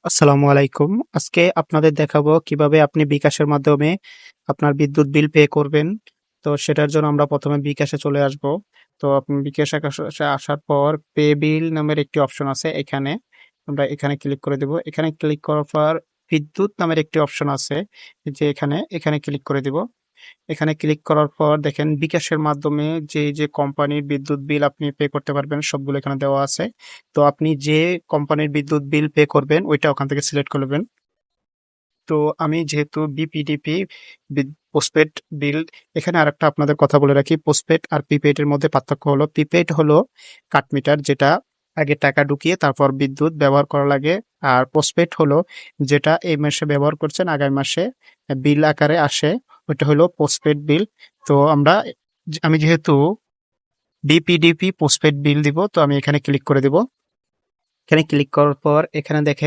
আসসালামু আলাইকুম। আজকে আপনাদের দেখাবো কিভাবে আপনি বিকাশের মাধ্যমে আপনার বিদ্যুৎ বিল পে করবেন। তো সেটার জন্য আমরা প্রথমে বিকাশে চলে আসবো। তো আপনি বিকাশে আসার পর পে বিল নামের একটি অপশন আছে এখানে। আমরা এখানে ক্লিক করে দেব। এখানে ক্লিক করার পর বিদ্যুৎ নামের একটি অপশন আছে যে এখানে ক্লিক করে দিব। এখানে ক্লিক করার পর দেখেন বিকাশের মাধ্যমে যে কোম্পানির বিদ্যুৎ বিল আপনি পে করতে পারবেন সবগুলো এখানে দেওয়া আছে। তো আপনি যে কোম্পানির বিদ্যুৎ বিল পে করবেন ওইটা ওখান থেকে সিলেক্ট করবেন। তো আমি যেহেতু বিপিডিপি পোস্টপেড বিল, এখানে আরেকটা আপনাদের কথা বলে রাখি, পোস্টপেড আর প্রিপেড এর মধ্যে পার্থক্য হলো প্রিপেড হলো কাট মিটার, যেটা আগে টাকা ঢুকিয়ে তারপর বিদ্যুৎ ব্যবহার করা লাগে। আর পোস্টপেড হলো যেটা এই মাসে ব্যবহার করছেন আগামী মাসে বিল আকারে আসে, ওইটা হলো পোস্টপেড বিল। তো আমি যেহেতু বিপিডিপি পোস্টপেড বিল দিব, তো আমি এখানে ক্লিক করে দিব। এখানে ক্লিক করার পর এখানে দেখেন